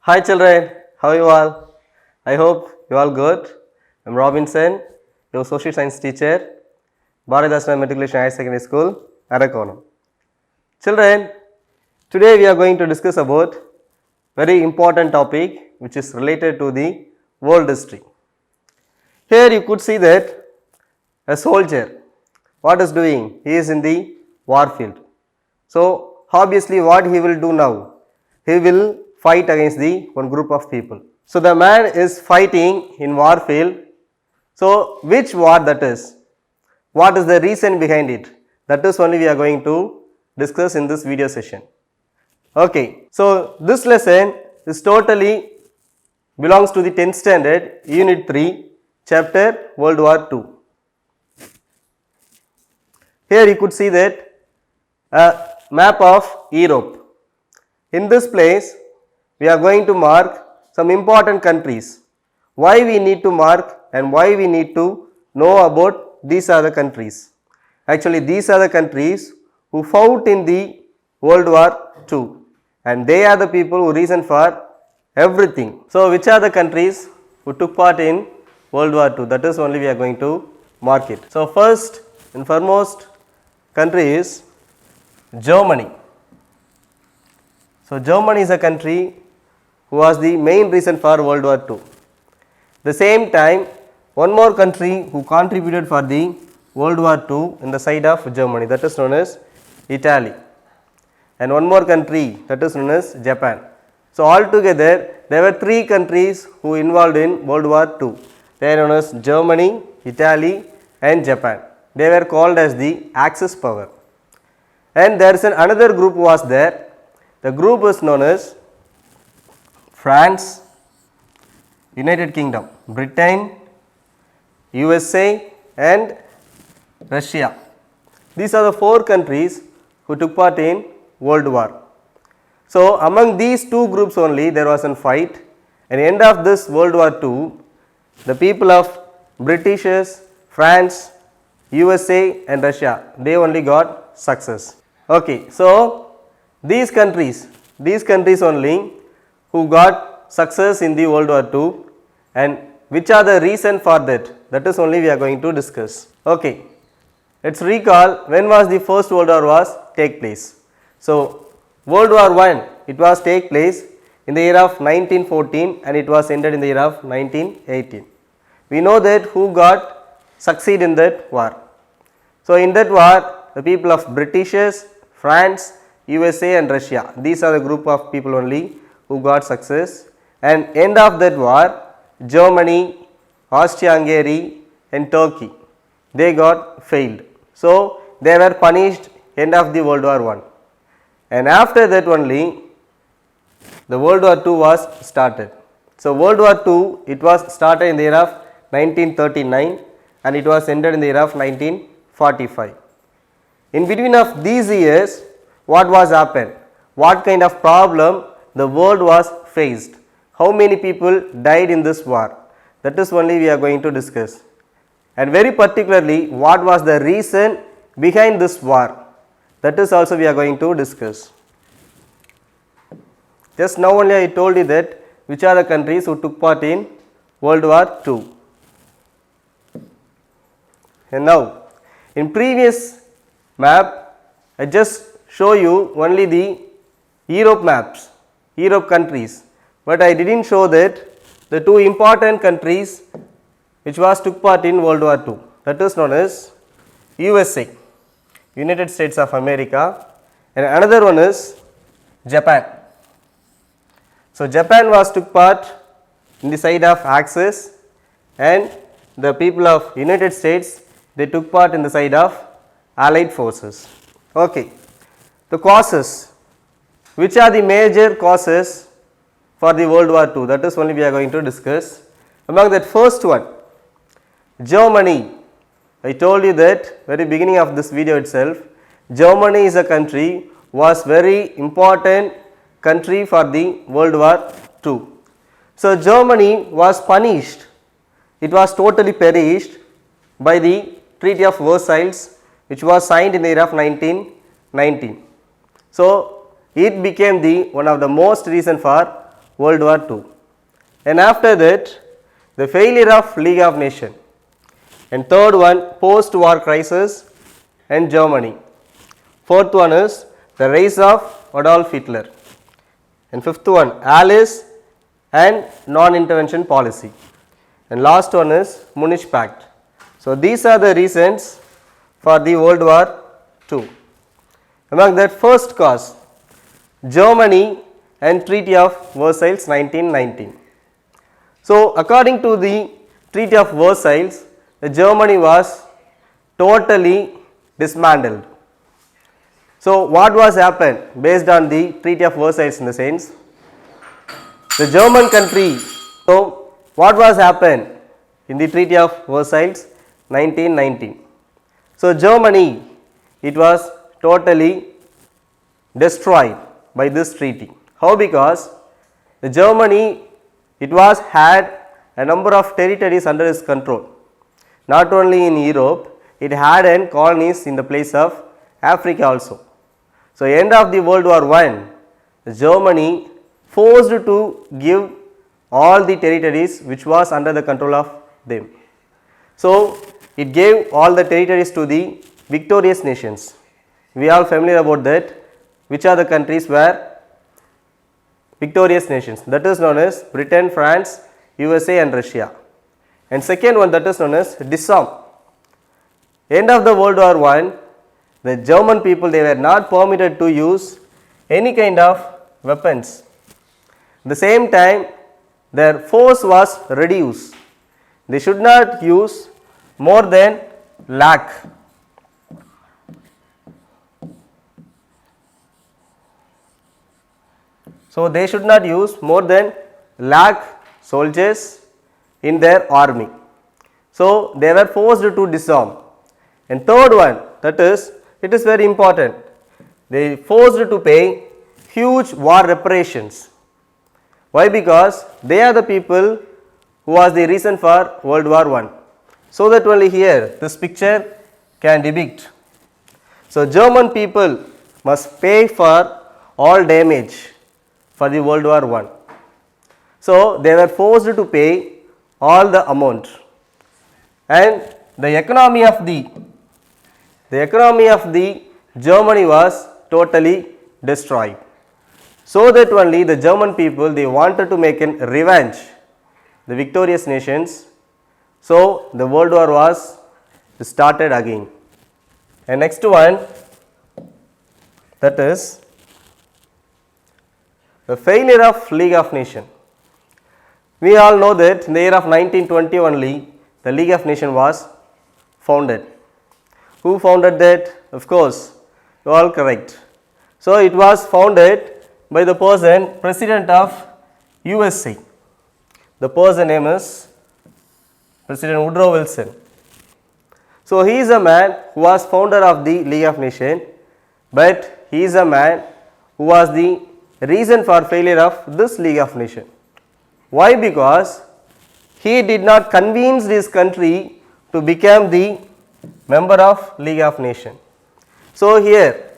Hi children, how are you all? I hope you all good. I'm Robinson, your social science teacher, Bharadasana Matriculation Higher Secondary School, Arakonam. Children, today we are going to discuss about very important topic which is related to the world history. Here you could see that a soldier, what is doing? He is in the war field. So obviously what he will do now? He will fight against the one group of people. So the man is fighting in war field. So which war that is? What is the reason behind it? That is only we are going to discuss in this video session. Okay, so this lesson is totally belongs to the 10th standard, unit 3, chapter World War II. Here you could see that a map of Europe. In this place, we are going to mark some important countries. Why we need to mark and why we need to know about these are the countries. Actually, these are the countries who fought in the World War II, and they are the people who reason for everything. So, which are the countries who took part in World War II? That is only we are going to mark it. So, first and foremost country is Germany. So, Germany is a country who was the main reason for World War II. The same time, one more country who contributed for the World War II in the side of Germany, that is known as Italy, and one more country that is known as Japan. So, altogether there were three countries who involved in World War II. They are known as Germany, Italy and Japan. They were called as the Axis power. And there is another group was there. The group is known as France, United Kingdom, Britain, USA and Russia. These are the four countries who took part in World War. So, among these two groups only there was a fight, and end of this World War II, the people of Britishers, France, USA and Russia, they only got success. Okay, so these countries only who got success in the World War II, and which are the reason for that? That is only we are going to discuss. Okay, let's recall when was the first World War was take place. So, World War I, it was take place in the year of 1914 and it was ended in the year of 1918. We know that who got succeed in that war. So, in that war, the people of Britishers, France, USA and Russia, these are the group of people only who got success, and end of that war, Germany, Austria-Hungary and Turkey, they got failed. So, they were punished end of the World War I, and after that only the World War II was started. So, World War II, it was started in the year of 1939 and it was ended in the year of 1945. In between of these years, what was happened? What kind of problem the world was faced? How many people died in this war? That is only we are going to discuss. And very particularly, what was the reason behind this war? That is also we are going to discuss. Just now only I told you that which are the countries who took part in World War II. And now, in previous map, I just show you only the Europe maps, Europe countries, but I didn't show that the two important countries which was took part in World War II, that is known as USA, United States of America, and another one is Japan. So, Japan was took part in the side of Axis, and the people of United States, they took part in the side of Allied forces. Okay. The causes, which are the major causes for the World War II, that is only we are going to discuss. Among that first one, Germany. I told you that very beginning of this video itself, Germany is a country, was very important country for the World War II. So, Germany was punished, it was totally perished by the Treaty of Versailles, which was signed in the year of 1919. So, it became the one of the most reason for World War II. And after that, the failure of League of Nations. And third one, post-war crisis and Germany. Fourth one is the rise of Adolf Hitler. And fifth one, Alice and non-intervention policy. And last one is Munich Pact. So these are the reasons for the World War II. Among that, first cause, Germany and Treaty of Versailles 1919. So according to the Treaty of Versailles, the Germany was totally dismantled. So what was happened based on the Treaty of Versailles in the sense, the German country, so what was happened in the Treaty of Versailles 1919? So Germany, it was totally destroyed by this treaty. How? Because the Germany, it was had a number of territories under its control. Not only in Europe, it had colonies in the place of Africa also. So end of the World War I, Germany forced to give all the territories which was under the control of them. So it gave all the territories to the victorious nations. We are familiar about that. Which are the countries were victorious nations? That is known as Britain, France, USA and Russia. And second one, that is known as disarm. End of the World War I, the German people, they were not permitted to use any kind of weapons. At the same time, their force was reduced. They should not use more than lakh. So they should not use more than lakh soldiers in their army. So they were forced to disarm. And third one, that is, it is very important, they forced to pay huge war reparations. Why? Because they are the people who was the reason for World War I. So that only here this picture can depict. So German people must pay for all damage for the World War I. So they were forced to pay all the amount, and the economy of the Germany was totally destroyed. So that only the German people, they wanted to make a revenge, the victorious nations. So the World War was started again. And next one, that is the failure of League of Nations. We all know that in the year of 1920 only, the League of Nations was founded. Who founded that? Of course, you are all correct. So it was founded by the person, President of USA. The person name is President Woodrow Wilson. So he is a man who was founder of the League of Nations, but he is a man who was the reason for failure of this League of Nations. Why? Because he did not convince this country to become the member of League of Nations. So here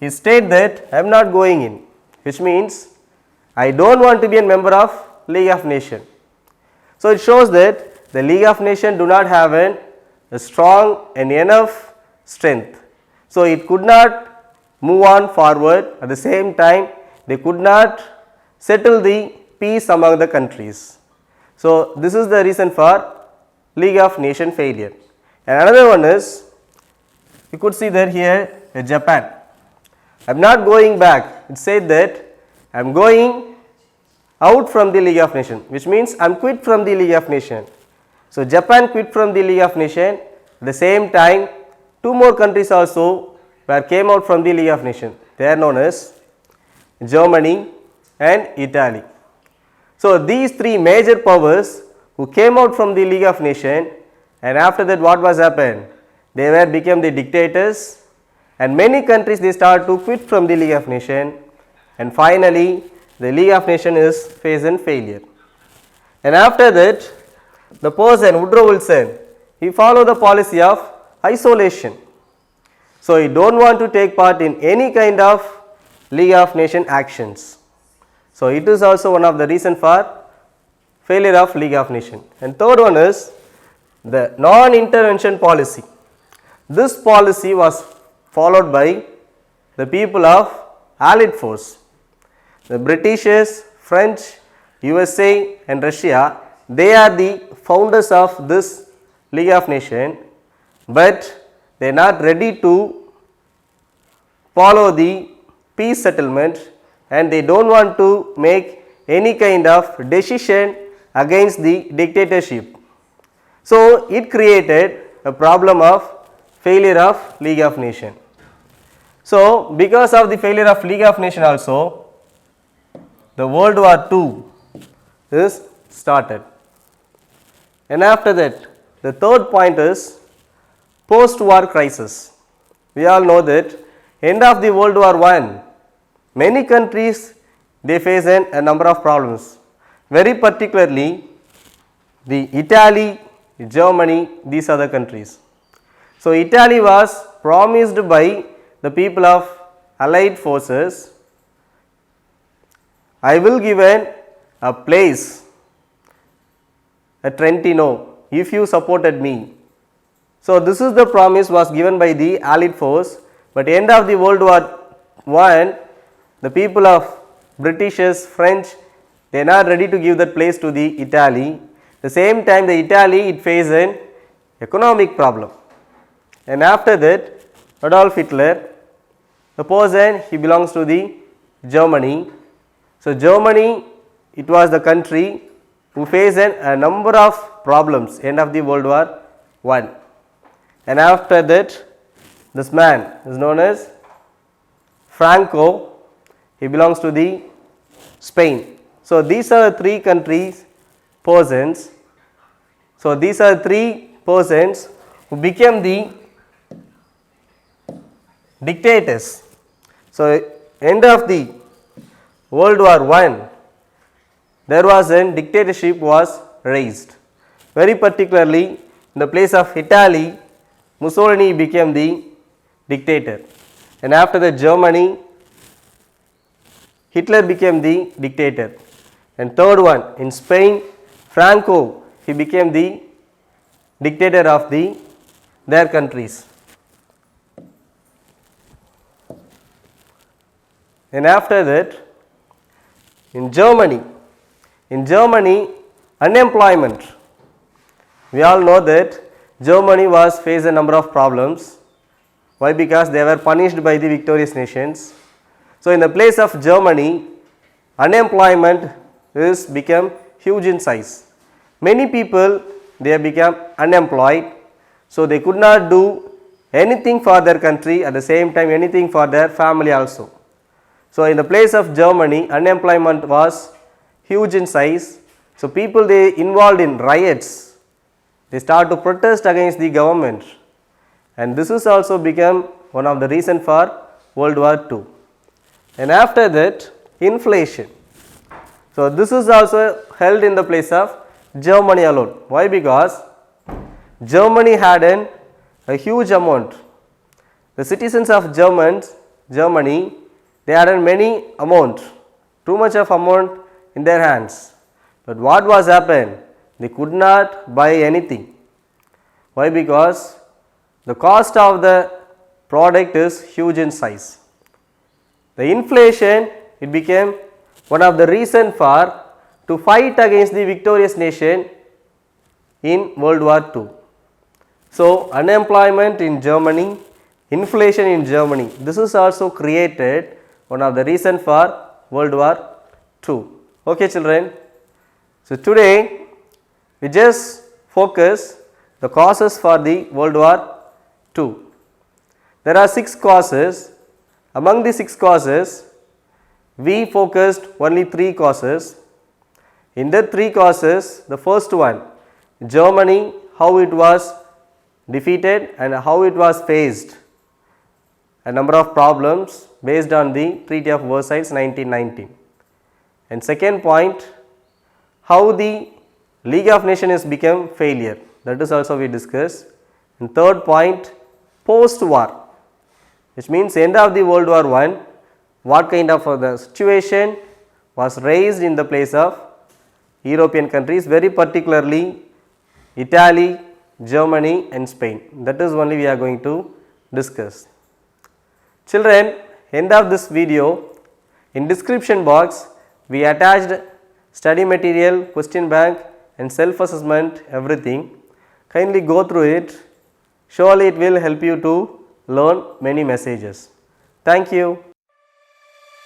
he stated that I am not going in, which means I don't want to be a member of League of Nations. So it shows that the League of Nations do not have a strong and enough strength. So it could not move on forward. At the same time, they could not settle the peace among the countries. So this is the reason for League of Nations failure. And another one is, you could see that here Japan. I am not going back. It said that I am going out from the League of Nations, which means I am quit from the League of Nations. So Japan quit from the League of Nations. At the same time, two more countries also came out from the League of Nations. They are known as Germany and Italy. So these three major powers who came out from the League of Nations, and after that what was happened? They were become the dictators, and many countries they started to quit from the League of Nations, and finally the League of Nations is facing failure. And after that, the person Woodrow Wilson, he followed the policy of isolation. So he don't want to take part in any kind of League of Nations actions. So, it is also one of the reason for failure of League of Nations. And third one is the non-intervention policy. This policy was followed by the people of Allied force. The Britishers, French, USA and Russia, they are the founders of this League of Nations, but they are not ready to follow the peace settlement and they don't want to make any kind of decision against the dictatorship. So, it created a problem of failure of League of Nations. So, because of the failure of League of Nations also, the World War II is started. And after that, the third point is post-war crisis. We all know that end of the World War I, many countries they face a number of problems. Very particularly the Italy, Germany, these are the countries. So, Italy was promised by the people of Allied forces, I will give a place at Trentino if you supported me. So, this is the promise was given by the Allied force, but end of the World War I, the people of Britishers, French, they are not ready to give that place to the Italy. The same time the Italy it faced an economic problem. And after that, Adolf Hitler, the person he belongs to the Germany. So, Germany it was the country who faced a number of problems end of the World War I. And after that, this man is known as Franco, he belongs to the Spain. So, these are the three countries persons. So, these are three persons who became the dictators. So, end of the World War I, there was a dictatorship was raised. Very particularly in the place of Italy, Mussolini became the dictator, and after the Germany, Hitler became the dictator, and third one in Spain, Franco, he became the dictator of their countries. And after that, in Germany, unemployment, we all know that Germany was faced a number of problems. Why? Because they were punished by the victorious nations. So, in the place of Germany, unemployment is become huge in size. Many people they have become unemployed, so they could not do anything for their country, at the same time anything for their family also. So, in the place of Germany, unemployment was huge in size. So, people they involved in riots, they start to protest against the government, and this is also become one of the reason for World War II. And after that, inflation. So, this is also held in the place of Germany alone. Why? Because Germany had a huge amount. The citizens of Germany, they had many amount, too much of amount in their hands. But what was happened? They could not buy anything. Why? Because the cost of the product is huge in size. The inflation, it became one of the reason for to fight against the victorious nation in World War II. So, unemployment in Germany, inflation in Germany, this is also created one of the reason for World War II. Okay, children. So, today we just focus the causes for the World War II. There are 6 causes. Among the 6 causes, we focused only 3 causes. In the 3 causes, the first one, Germany, how it was defeated and how it was faced a number of problems based on the Treaty of Versailles 1919. And second point, how the League of Nations has become failure, that is also we discussed. And third point, post-war, which means end of the World War I, what kind of the situation, was raised in the place of European countries, very particularly Italy, Germany and Spain. That is only we are going to discuss. Children, end of this video, in description box we attached study material, question bank and self assessment, everything. Kindly go through it. Surely it will help you to learn many messages. Thank you.